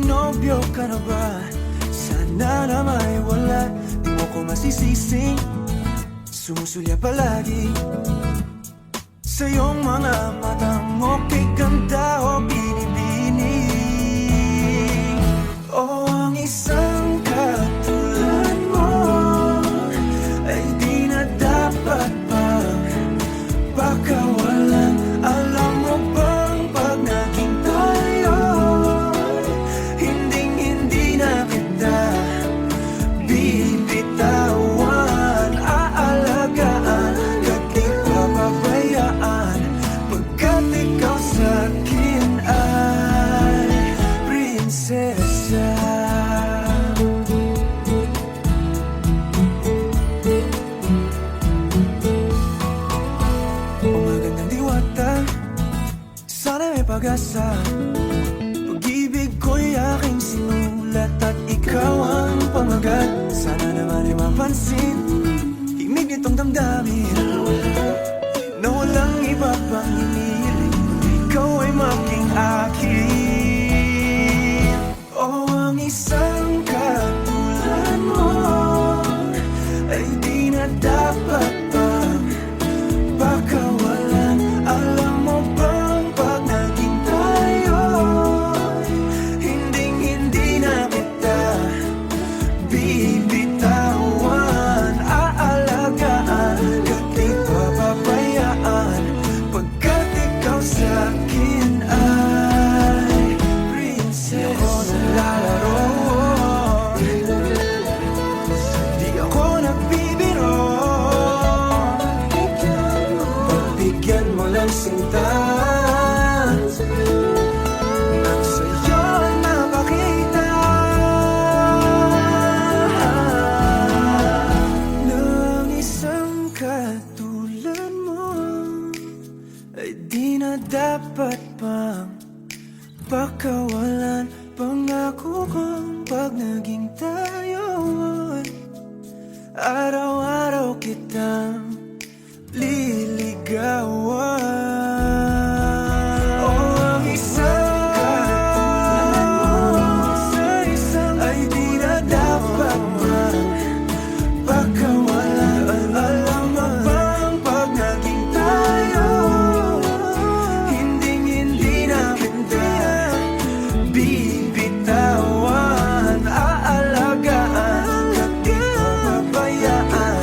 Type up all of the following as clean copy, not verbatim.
nobyo ka na ba? Sana na may wala, di mo ko masisising sumusulya palagi sa iyong mga matang okay ganda o binibini. O ang isang katulad mo ay di na dapat pang pakawalan. Alam mo bang pag naging tayo, hinding-hindi na kita bibitawan. Aalagaan at di papabayaan, pagkat ikaw sa'kin ay prinsesa. O magandang diwata, sana may pag-asa. Pag-ibig ko'y aking sinulat at ikaw ang pamagat. Sana naman ay mapansin himig nitong damdamin na walang iba pang hinihiling kundi ikaw ay maging akin. O ang isang katulad mo ay di na dapat pang pakawalan. Alam mo bang pag naging tayo, hinding-hindi na kita bibitawan. Aalagaan at di papabayaan, pagkat ikaw sa'kin ay prinsesa. Di ako naglalaro, di ako nagbibiro. Pagbigyan mo lang sinta nang sa'yo ay mapakita ng isang katulad mo ay di na dapat pang pakawalan. Pangako kong pag naging tayo, araw-araw kitang liligawan. O ang isang katulad mo ay di na dapat pang pakawalan. Alam mo bang pag naging tayo, hinding-hindi na kita bibitawan. Aalagaan at di papabayaan,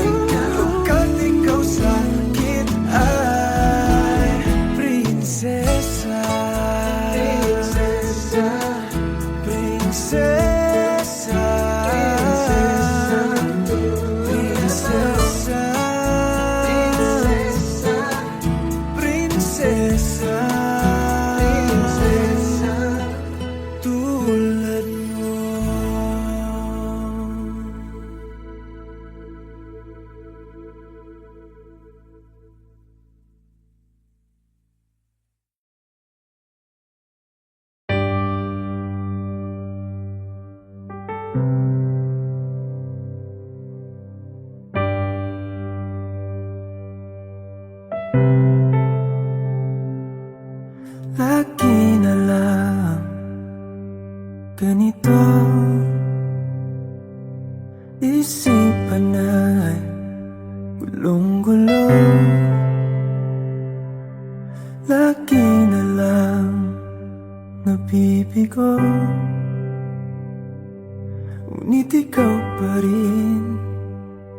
pagkat ikaw sa'kin ay prinsesa. Prinsesa, prinsesa, prinsesa, prinsesa, tulad mo. Lagi na lang ganito, isipan ay gulong-gulo. Lagi na lang nabibigo, ngunit ikaw pa rin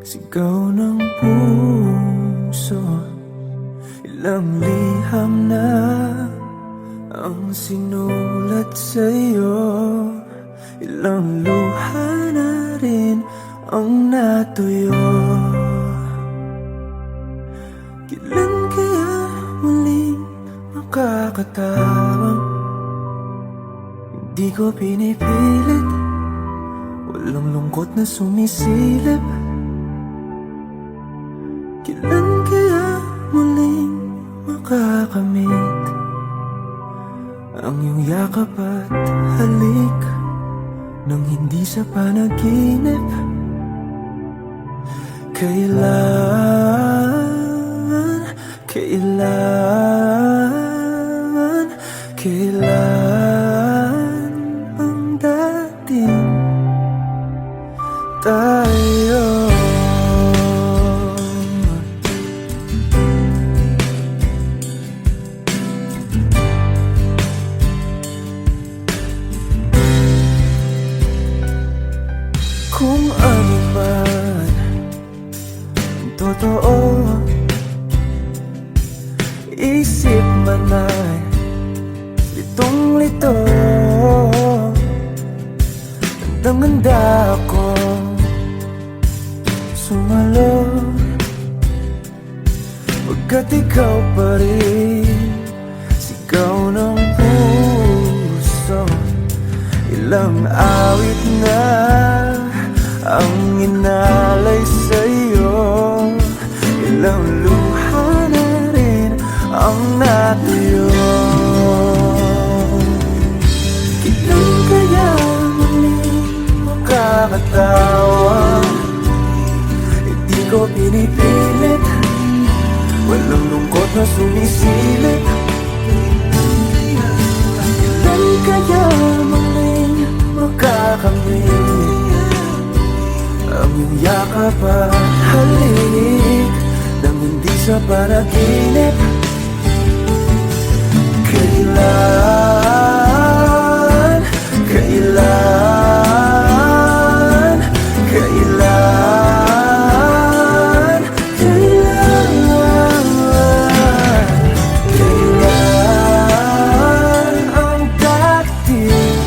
sigaw ng puso. Ilang liham na ang sinulat sa'yo, ilang luha na rin ang natuyo. Kailan kaya muling makakatawang? Hindi ko pinipilit, walang lungkot na sumisilip. Kailan kaya muling makakamit ang iyong yakap at halik nang hindi sa panaginip? Kailan, kailan, kailan ang Kung ano man ang totoo, isip man ay litong-lito. Handang-handa ako sumalo, pagkat ikaw pa rin sigaw ng puso. Ilang awit na ang inalay sa'yo, ilang luha na rin ang natuyo. Kailan kaya muling makakatawa? Hindi ko pinipilit, walang lungkot na sumisilip. Kailan kaya muling makakamit ang iyong yakap at halik nang hindi sa panaginip? Kailan, kailan, kailan, kailan, kailan ang dating?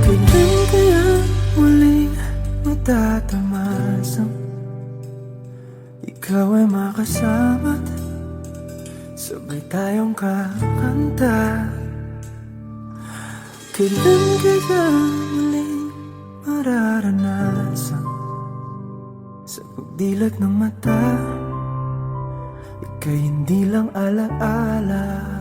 Kailan kaya muling matatamasang ikaw ay makasama't sabay tayong kakanta? Kailan kaya muling mararanasan sa pagdilat ng mata ika'y hindi lang alaala?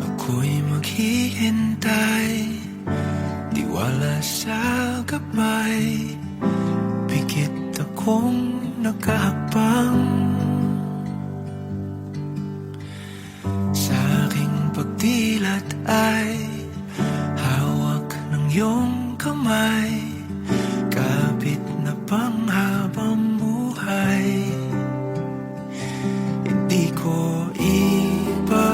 Ako'y maghihintay, tiwala sa gabay, pikit akong nakahakbang. Sa aking pagdilat ay hawak ng iyong kamay, kapit na panghabang buhay. Hindi ko ipapalit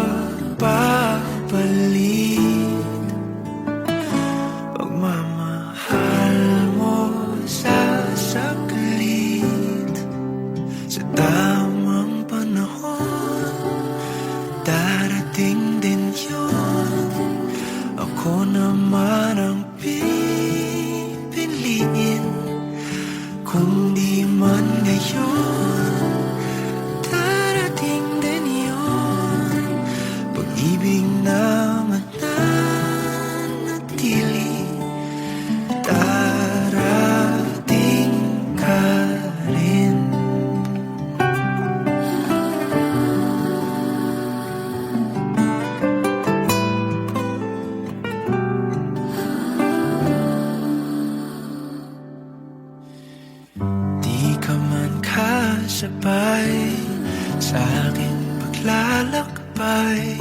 pagmamahal mo sa saglit. Sa tamang panahon, darating din yun. Ako naman ang pipiliin, kung di man ngayon, darating din yun. Pag-ibig na mananatili, darating ka rin. Di ka man kasabay sa aking paglalakbay,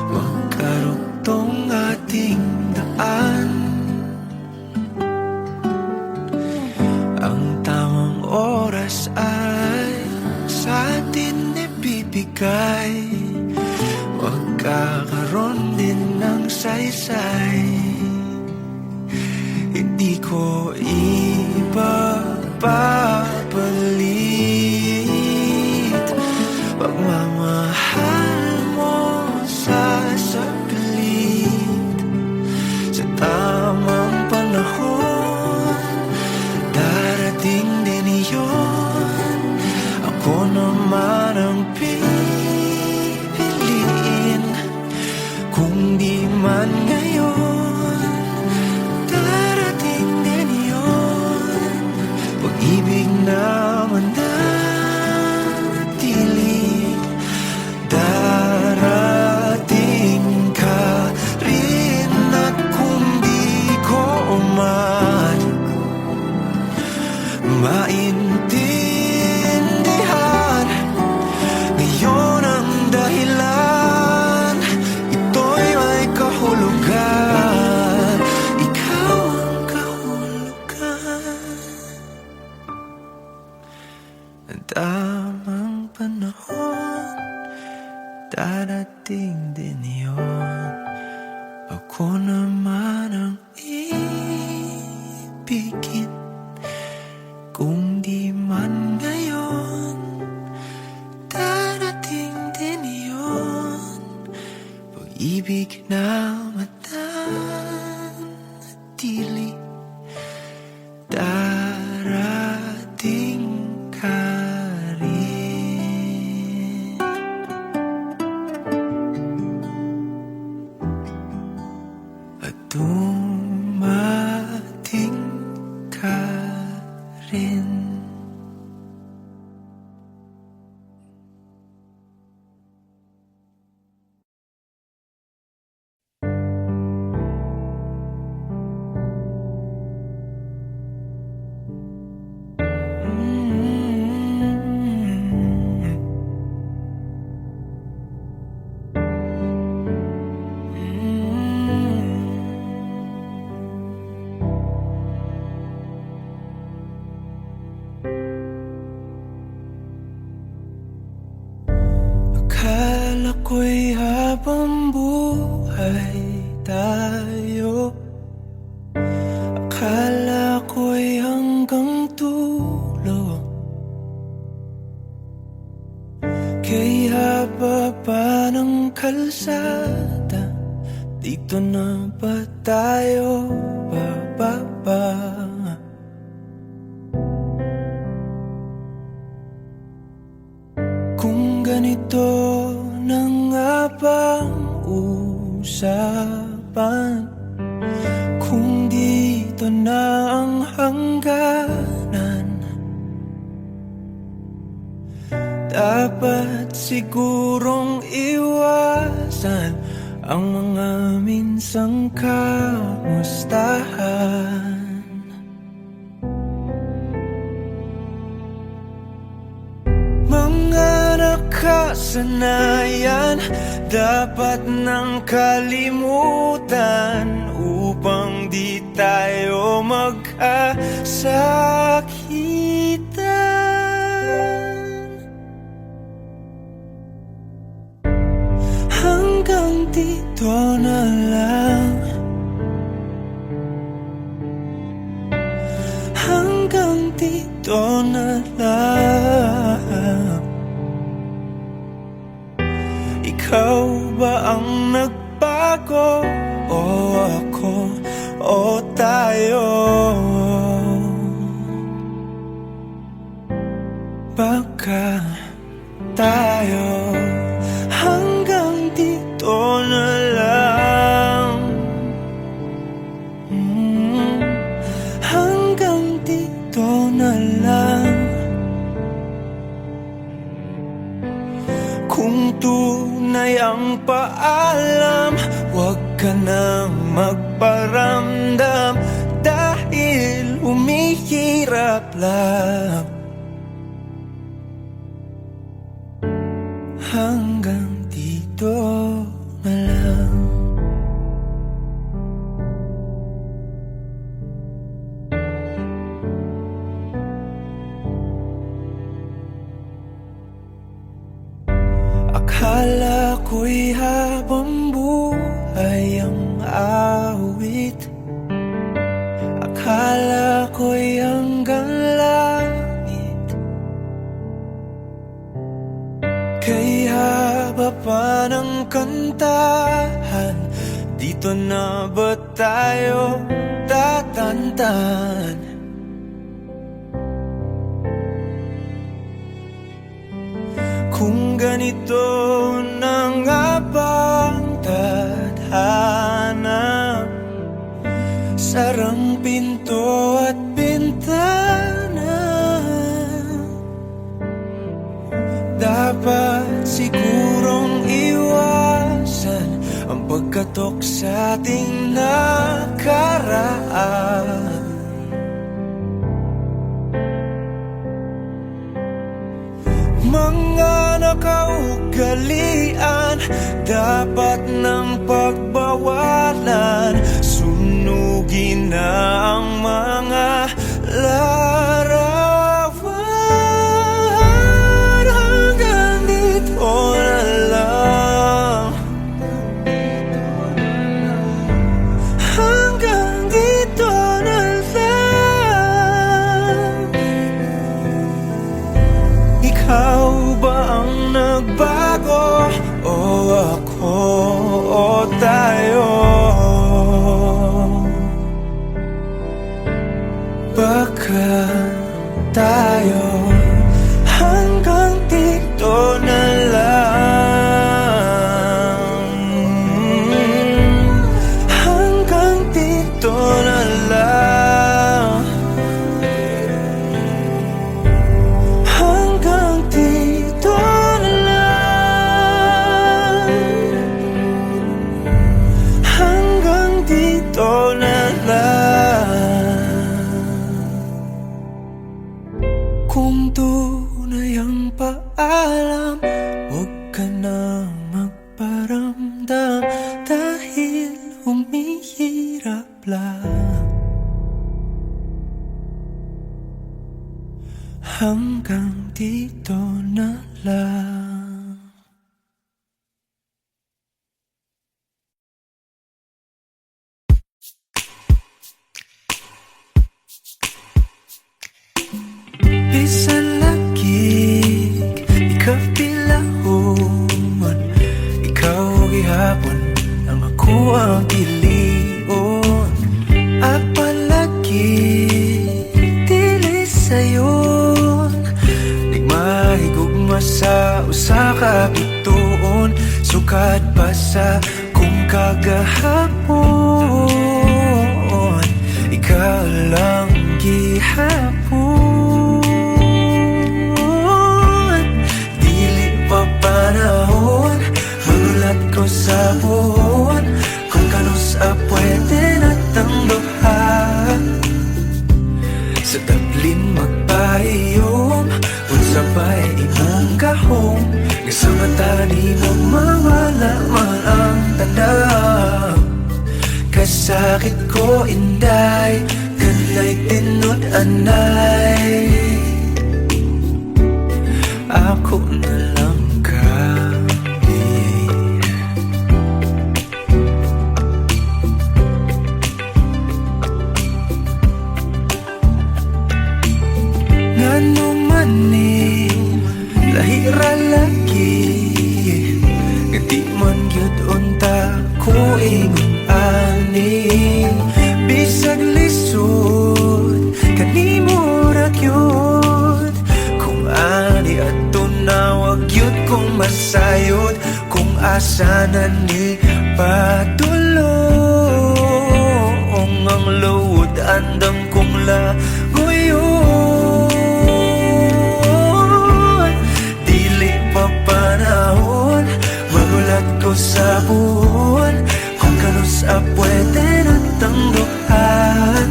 magkarugtong ating daan. Ang tamang oras ay sa atin ibibigay, magkakaroon din ng saysay. Hindi ko ipapalit pagmamahal mo sa saglit. Sa tamang panahon, darating din iyon. Ako naman ang pipiliin, kung di man ngayon, darating Ako naman ang ibigin, kung di man ngayon, darating din yun. Pag-ibig na matatili, darating ka rin. At dumating ka rin. Akala ko'y habang buhay tayo, akala ko'y hanggang dulo. Kay haba pa ng kalsada, dito na ba tayo bababa? Kung ganito na nga bang usapan, kung dito na ang hangganan, dapat sigurong iwasan ang mga minsang kamustahan. Mga nakasanayan dapat nang kalimutan upang di tayo magkasakitan. Hanggang dito na lang, hanggang dito na lang. Ikaw ba ang nagbago, o ako, o tayo? Baka tayo hanggang dito na lang, hanggang dito na lang. Kung tunay ang paalam, huwag ka nang magparamdam, dahil humihirap lang. Hanggang dito na lang. Akala ko'y habang buhay ang awit, akala ko'y hanggang langit. Kay haba pa ng kantahan, dito na ba tayo tatantan? Kung ganito na nga bang tadhana, sarang pinto at bintana, dapat sigurong iwasan ang pagkatok sa ating nakaraan. Mga nakaugalian dapat ng pagbawalan, sunugin na ang mga larawan. Hanggang dito na lang, hanggang dito na lang. Bisan lagig, ikaw pilahon, ikaw gihapon ang ako ang ilion. Apalagi dili sayon, nagmahigugma sa usa ka bituon. Sukad pa sa kung kagahapon, ikaw lang gihapon. Panahon, magulat ko sa buhon, kung kanusa pwede natang duha. Sa tablin magpahiyom, unsa ba'y imong gahom, nga sa mata ni mo mawala man ang tanda. Kasakit ko inday, kanay tinod anay, ako na lang lahira lagi, ngati man gyud unta ko ingon ani. Bisag lisod kanimo ra gyud, kung ani adto na wag gyud kong masayod. Kung asa na ni padulong ang luod, andam kong lagoyon. Panahon, magulat ko sa buwan, kung kanusa pwede natang duhan.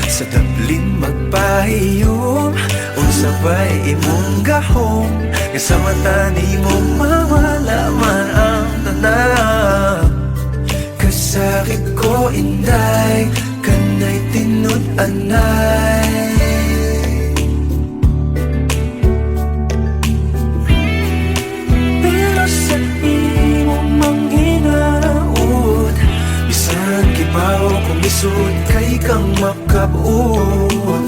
Sa tablin magpahiyom, unsa ba'y imong gahom, nga sa mata ni mo mawala man ang tanan. Kasakit ko inday, kanay tinod anay, bao kung isod kay kang makabuot.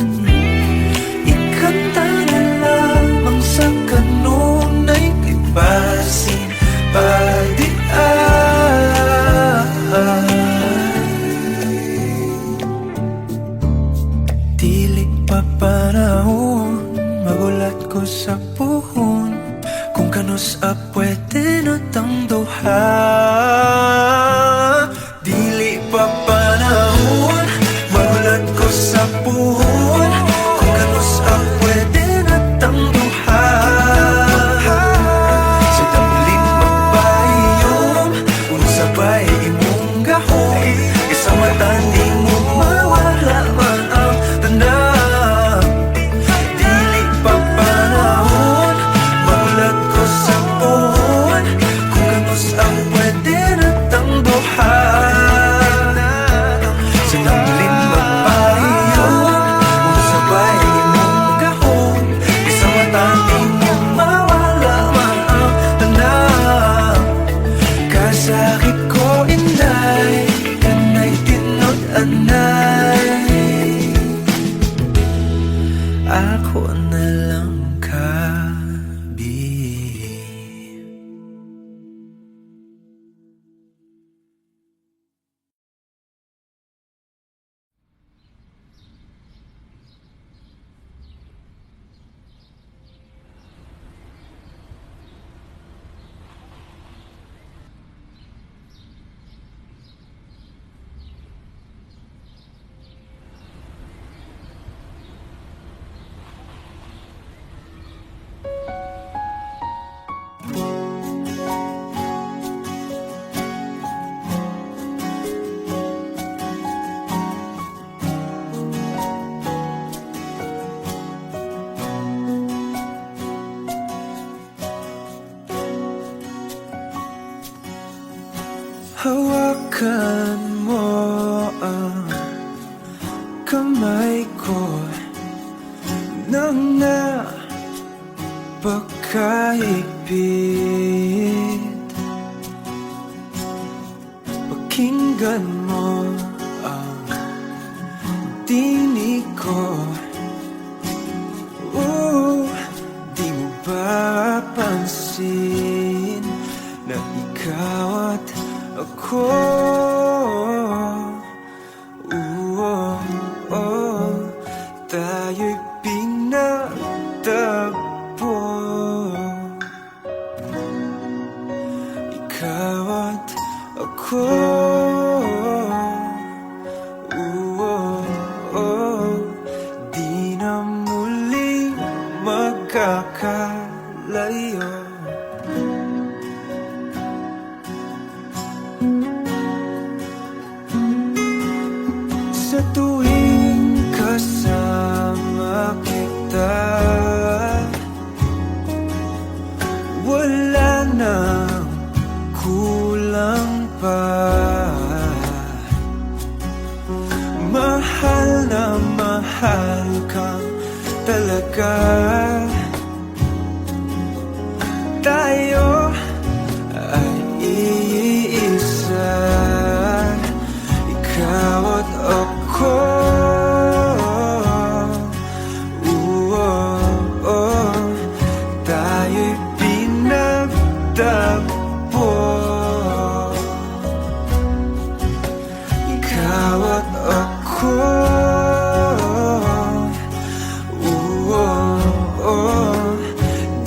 Ikanta na lamang sa kanunay kay basin padian. Dili pa panahon, magulat ko sa puhon, kung kanusa pwede natang duha. Dili pa panahon, magulat ko sa puhon, kung kanusa pwede natang duha. Sa tablin magpahiyom, unsa ba'y imong gahom, isa mata di mo mawala man ang tanda. Dili pa panahon, magulat ko sa puhon, kung kanusa pwede natang duha. Sakit ko inday, kanay tinod anay, ako na lang kabi. Hawakan mo ang kamay ko, ng napakahigpit. Pakinggan mo ang tinig ko. Di mo ba pansin na ikaw at ako? Tayo'y pinagtagpo. Ikaw at ako. Di na muling magkakalayo. Sa tuwing kasama kita, wala nang kulang pa. Mahal na mahal kang talaga. Tayo ay iisa, ikaw at ako. Tayo'y pinagtagpo. Ikaw at ako.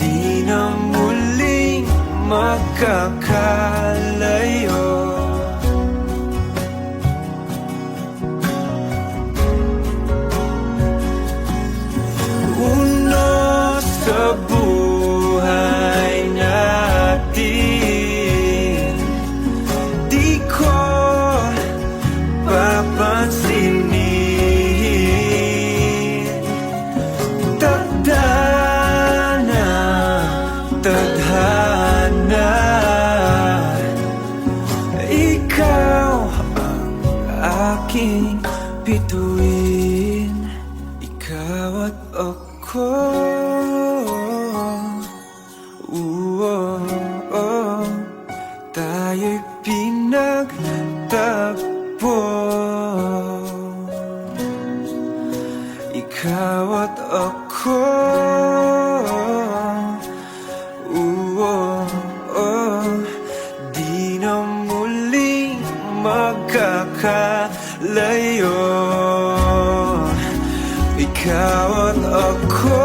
Di na muling magkakalayo. Uno sa buhay natin, di ko papansinin. Tadhana, tadhana, ikaw ang aking bituin. Ikaw at ako. Tayo'y pinagtagpo. Ikaw at ako. Di na muling magkakalayo. Ikaw at ako.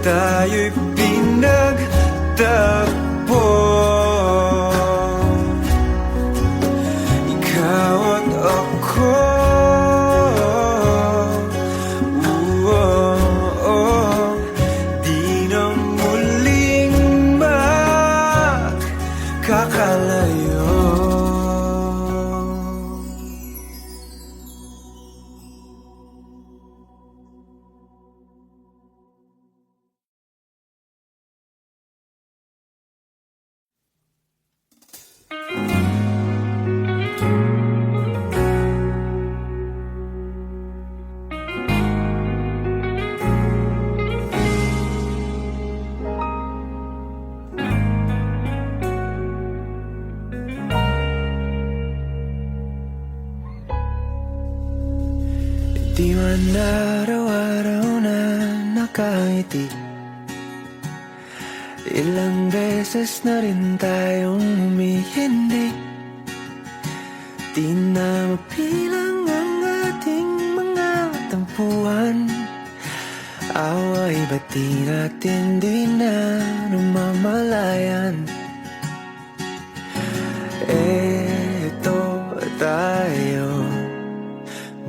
Tayo'y pinagtagpo. Ikaw at ako. Di na muling magkakalayo. Di man araw-araw na nakangiti, ilang beses na rin tayong humihindi. Di na mapilang ang ating mga tampuhan. Away ba't di natin di na namamalayan? Eto tayo,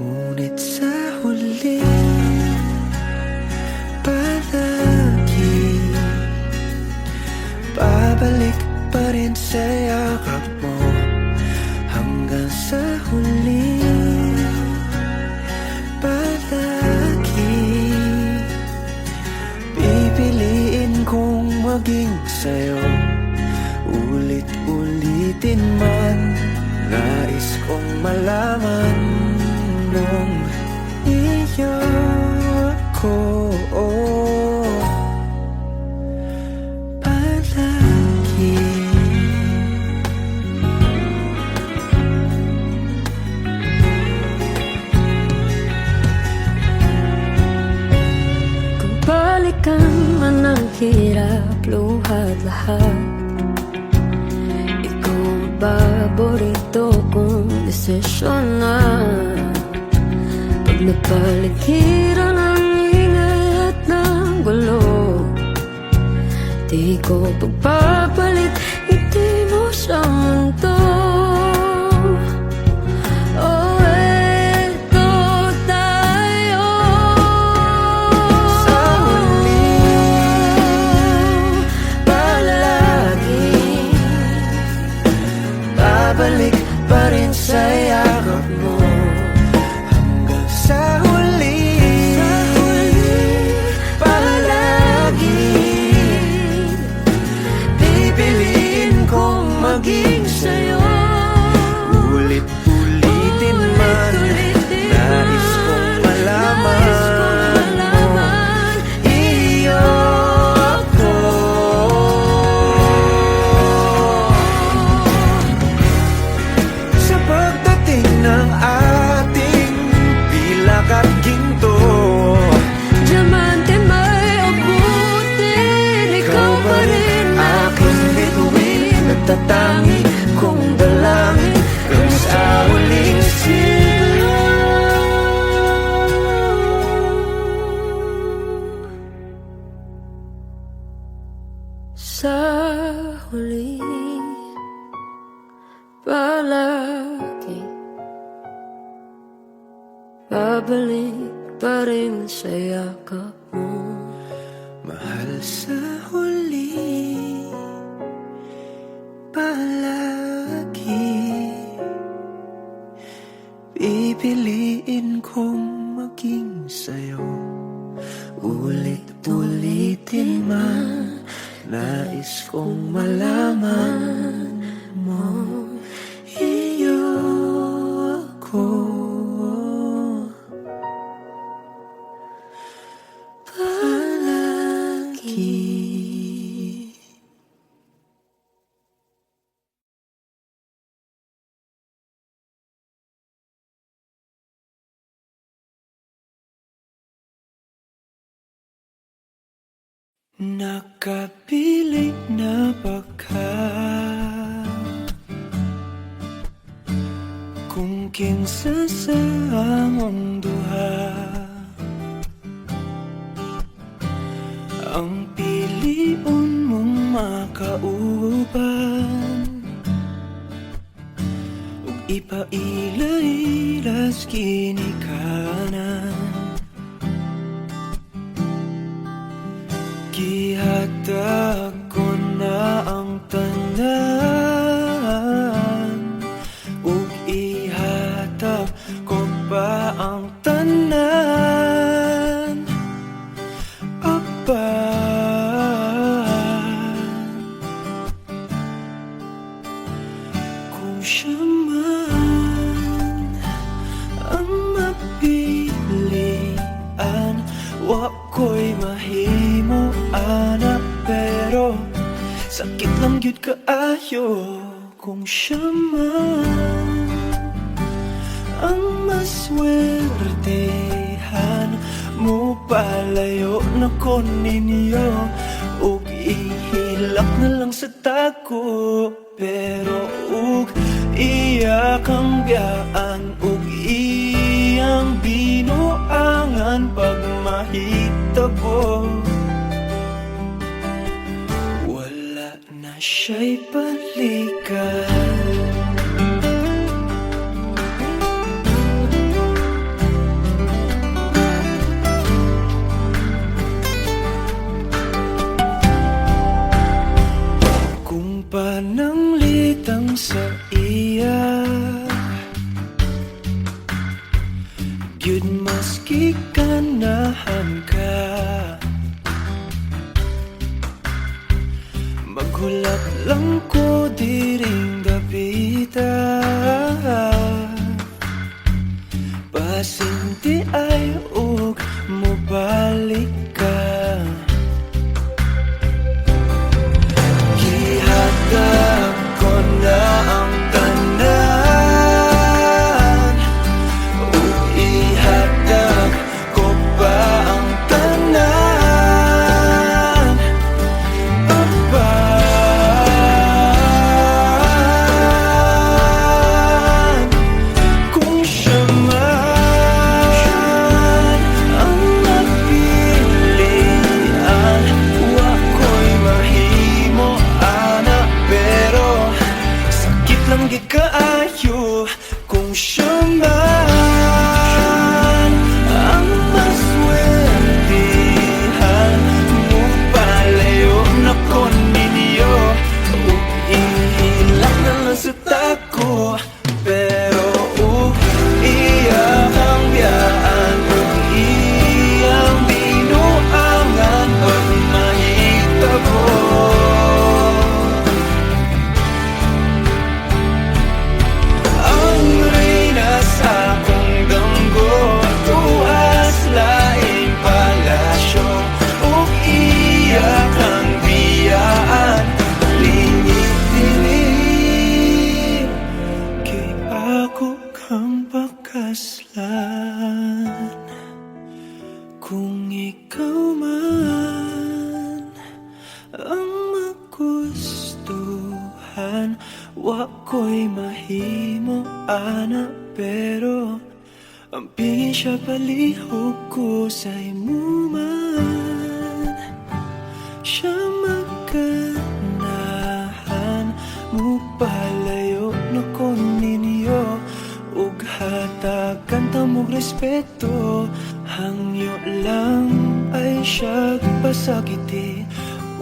ngunit sa huli palagi babalik pa rin sa yakap mo. Hanggang sa huli palagi pipiliin kong maging sa'yo. Ulit-ulitin man Nais kong malaman mong iyo ako palagi. Kung balikan man ang hirap, luhat lahat, ikaw ang paborito kong desisyon na. Pag napaligiran ang ingay at ng gulo, di ko pagpapalit ngiti mo sa mundo. Oh, eto tayo Sa huli, palagi babalik pa rin sa yakap mo. Hanggang sa huli, palagi pipiliin kong maging sa'yo. Ulit-ulitin man, nais kong malaman mo, iyo ako. Sa pagdating ng ating pilak at ginto, diamante may abutin, ikaw pa rin aking bituin, nagtatangi kong dalangin hanggang sa huling sigaw. sa huli. Palagi babalik pa rin sa yakap mo. Mahal, sa huli, palagi pipiliin kong maging sa'yo. Ulit-ulitin man, nais kong malaman mo, iyo ako palagi. Nakapilit na baka kung kinsa sa among duha ang pilion mong makauban, ug ipaila-ilas kinikanan. Gihatag ko na ang tanan, ug ihatag ko pa ang tanan. Apan kung siya man ang mapilian, wa ko'y mahimo ana, pero sakit lang gyud kaayo kung siya man ang maswertehan. Mo palayo na ko ninyo, ug ihilak na lang sa tako, pero ug iya kang biyaan, ug iyang binuangan pag mahitabo. Wala na siya'y balikan. Kung pananglitang sa iya, gyud maski ganahan ka, maghulap lang ko diring dapitan. di ay ug mobalik ka. Gihatag ko na ang tanan, ug ihatag ko pa ang tanan. Apan kung siya man ang napilian, wa ko'y mahimo ana, pero sakit lang gikaayo. Kung siya man ang maswertihan, mo palayo na ko ninyo, ug ihilak na lang sa tako. Pero iyak ang biyaan, ug iyang binuangan pag mahitabo. Ang reyna sa akong damgo, tuas laing palasyo, ug iyak ang biyaan, lingit dili. Kay ako kang pakaslan, kung ikaw man ang magustuhan, wa ko'y mahimo ana, pero ang pingin siya palihog ko sa imo man. Siya maganahan, mo palayo na ko ninyo, ug hatagan ta mong respeto. Hangyo lang ay siya pasakiti,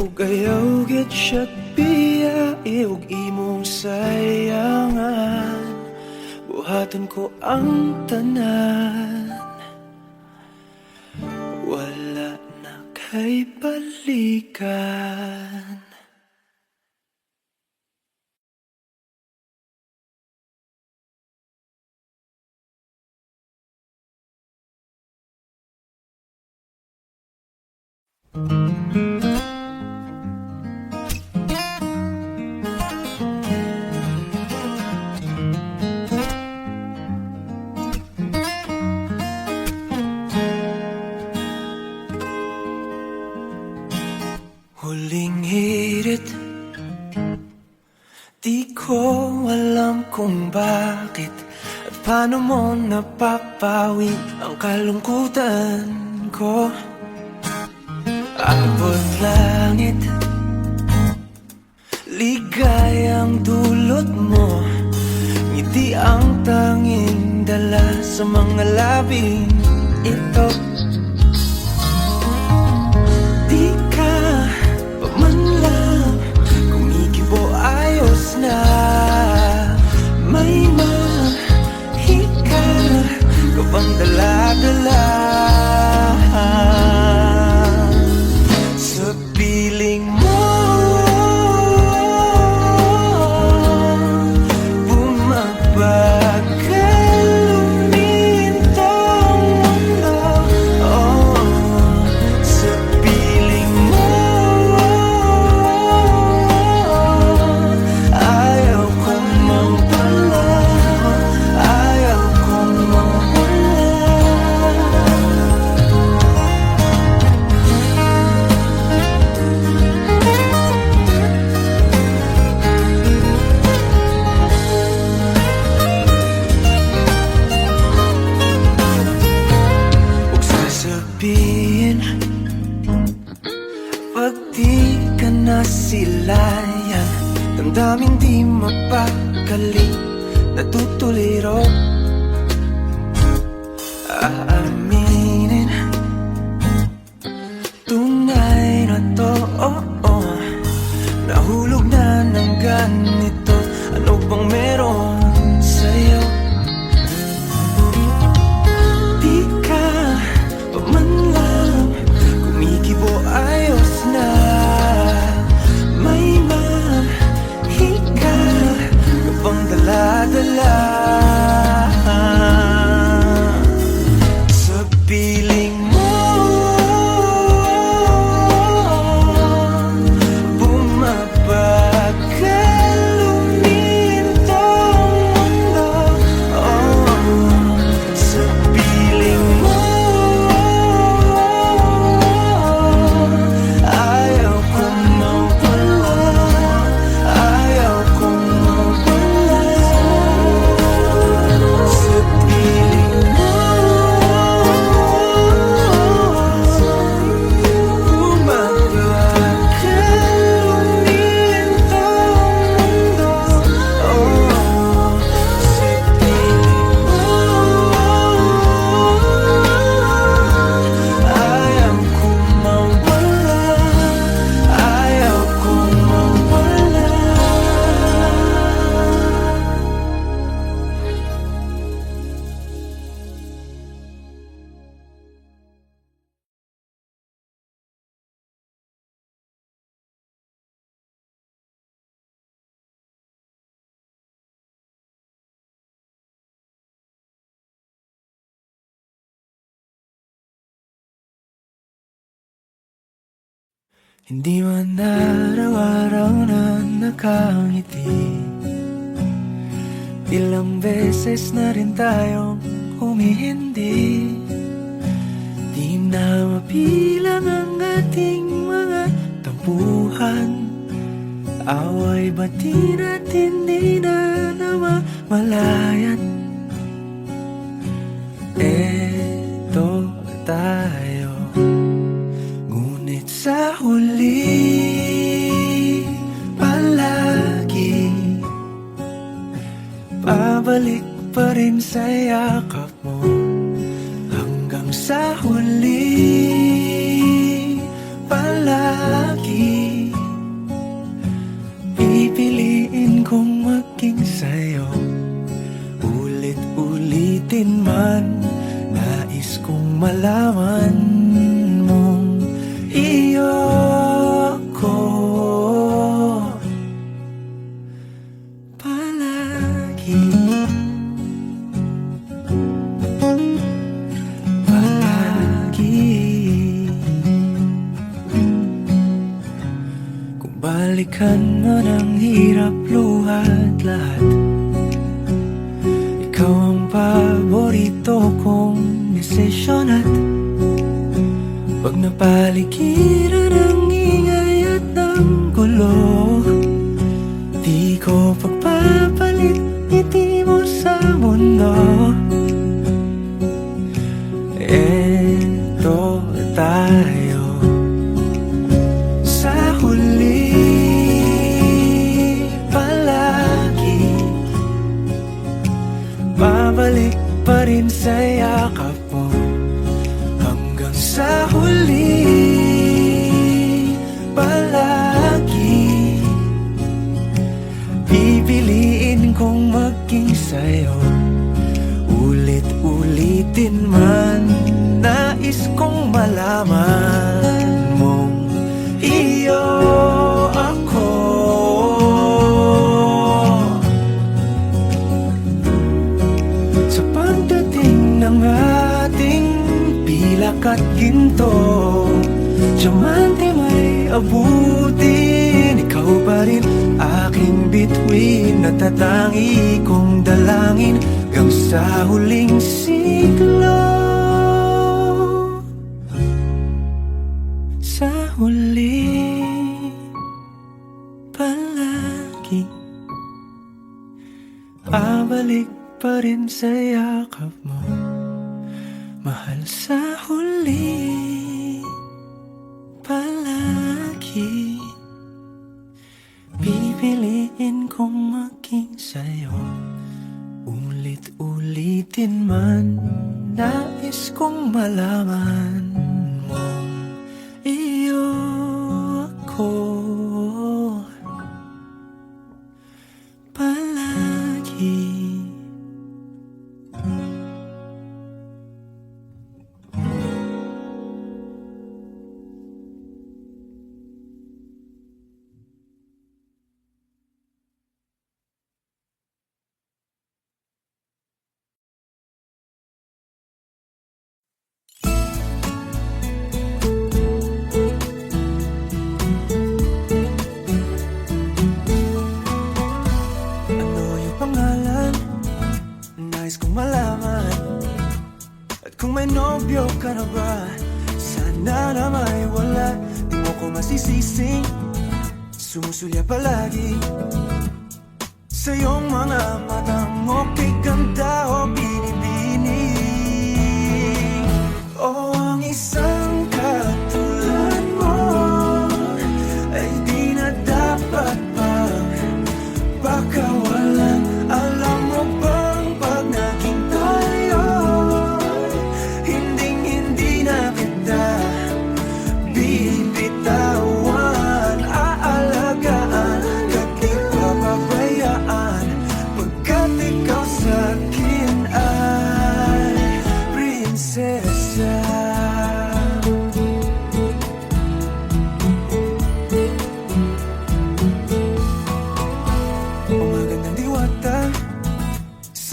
ug ayaw gid siya biyai, ug imong sayangan. Buhaton ko ang tanan, wala na kay balikan. Huling hirit, di ko alam kung bakit at paano mo napapawi ang kalungkutan ko. Abot langit, ligayang dulot mo, ngiti ang tanging dala sa mga labing ito. Di ka pa man lang kumikibo, ayos na. May mahika ka bang dala-dala sa piling mo? Bumabagal lumintang mundo, oh, sa piling mo. Ayaw kong mawala, ayaw kong mawala. Huwag sasabihin pag di ka nasilayan, damdaming di mapakali, natutuliro. Aaminin, tunay na to, oh, oh. Nahulog na ng ganito, ano bang meron sa'yo? Di ka pa man lang kumikibo, ayos na. May mahika ka bang dala-dala Hindi man araw-araw na nakangiti. Ilang beses na rin tayong humihindi. Di na mapilang ang ating mga tampuhan. Away bati natin di na namamalayan. Eto tayo, ngunit sa huli palagi pabalik pa rin sa yakap mo. Hanggang sa huli palagi pipiliin kong maging sa'yo. Ulit-ulitin man, nais kong malaman mong iyo ako palagi. Palagi. Kung balikan man ang hirap, luhat lahat, ikaw ang paborito kong desisyon. At pag napaligiran ng ingay at ng gulo, di ko pagpapalit ngiti mo sa mundo. Eto tayo, sa huli palagi babalik pa rin sa yakap mo. Hanggang sa huli palagi pipiliin kong maging sa'yo. Ulit-ulitin man, nais kong malaman mong iyo ako. Sa pagdating ng ating pilak at ginto, diamante may abutin, ikaw pa rin aking bituin. Natatangi kong dalangin hanggang sa huling siglo. Sa huli palagi pabalik pa rin sa yakap mo, mahal. Sa huli palagi pipiliin kong maging sa'yo. Ulit-ulitin man, nais kong malaman mong iyo ako palagi. Nais kong malaman, at kung may nobyo ka na ba, sana na may wala. Di mo ko masisising sumusulya palagi sa iyong mga matang okay ganda o binibini. O ang isang katulad mo ay di na dapat pa. Baka walang alam mo bang pag naging tayo, hinding-hindi na kita bibitawan. Aalagaan at di papabayaan, pagkat ikaw sa'kin ay prinsesa.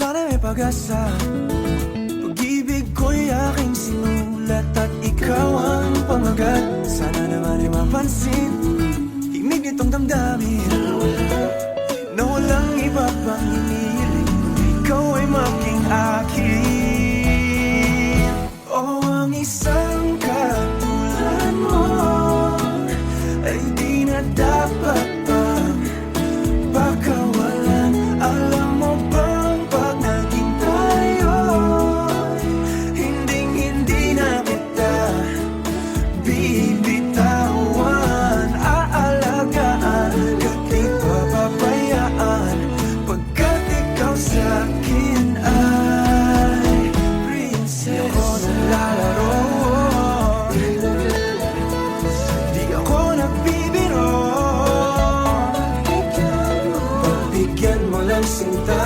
Sana may pag-asa, pag-ibig ko'y aking sinulat at ikaw ang pangalan. pamagat. Sana naman ay mapansin himig nitong damdamin na walang iba pang hinihiling kundi ikaw ay maging akin. Oh, ang isang katulad mo ay di na dapat pang pakawalan. Alam mo bang pag naging tayo, hinding-hindi na kita bibitawan. Aalagaan at di papabayaan, pagkat ikaw sa'kin ay prinsesa. Di ako naglalaro, di ako nagbibiro. Pagbigyan mo lang sinta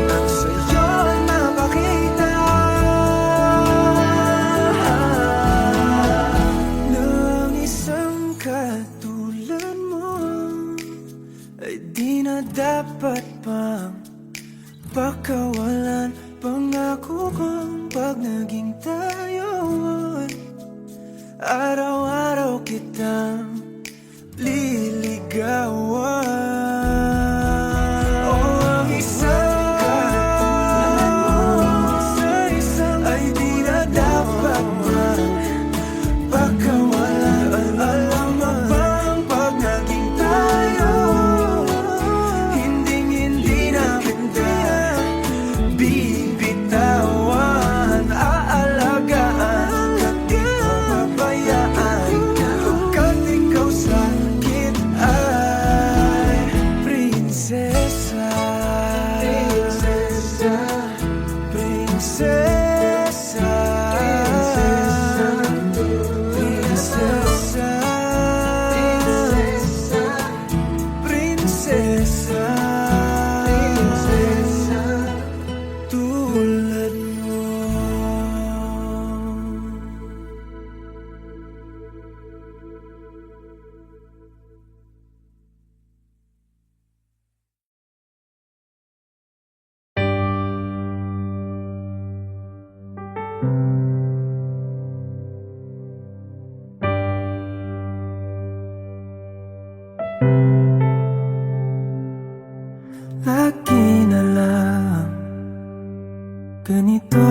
nang sa'yo ay mapakita ng isang katulad mo ay di na dapat pang pakawalan. Pangako kong pag naging tayo ay araw-araw kitang liligawan. Oh, ang isang katulad mo ay di na dapat pakawalan. Alam mo bang pag naging tayo, hinding-hindi na kita bibitawan. Aalagaan at di papabayaan, pagkat ikaw sa'kin ay prinsesa. Prinsesa, prinsesa, prinsesa, prinsesa, prinsesa, tulad mo. Lagi na lang ganito,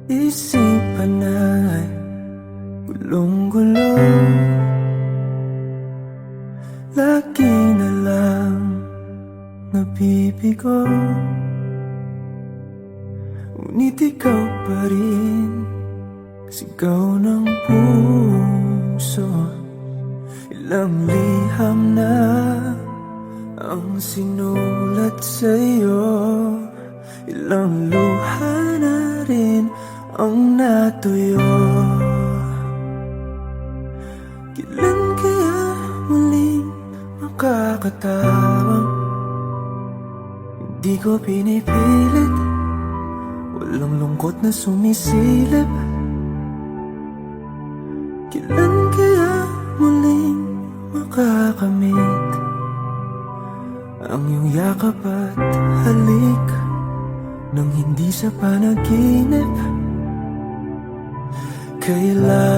isipan ay gulong-gulo. Lagi na lang nabibigo, ngunit ikaw pa rin sigaw ng puso. Ilang liham na ang sinulat sa'yo, ilang luha na rin ang natuyo. Kailan kaya muling makakatawang hindi ko pinipilit, walang lungkot na sumisilip. Kailan kaya muling makakamit ang iyong yakap at halik nang hindi sa panaginip? Kailan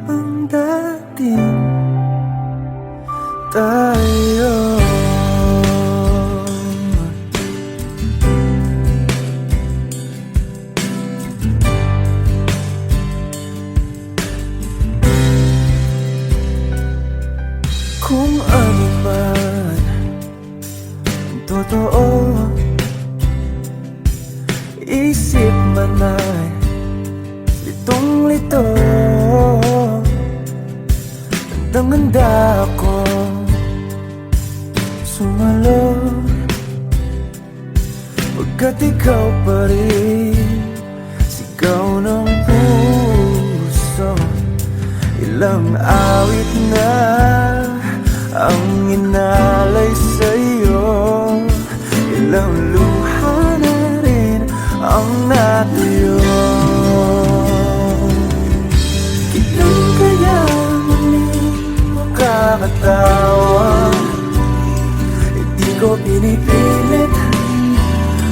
ang dating tayo? Kung ano man ang totoo, isip man ay litong-lito. Handang-handa ako sumalo, pagkat ikaw pa rin sigaw ng puso. Ilang awit na ang inalay sa'yo, ilang luha na rin ang natuyo. Kailan kaya muling makakatawa tumatawag. Hindi ko pinipilit,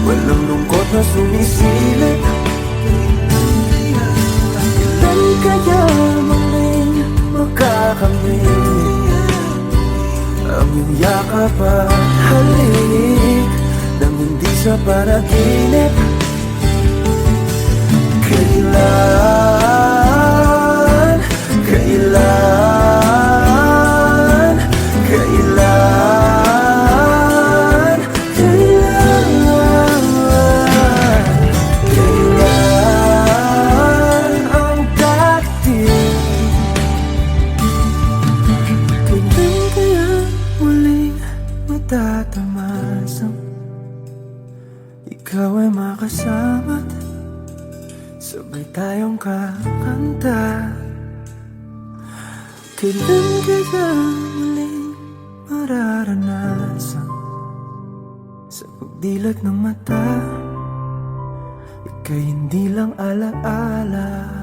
walang lungkot na sumisilip. Kailan kaya muling makakamit ang iyong yakap at halik nang hindi sa panaginip? Kailan, kailan, kailan, kailan, kailan ang dating? Kailan kaya muling matatamasang ikaw ay makasama't sabay tayong kakanta? Kailan kaya muling mararanasan sa pagdilat ng mata ika'y hindi lang alaala?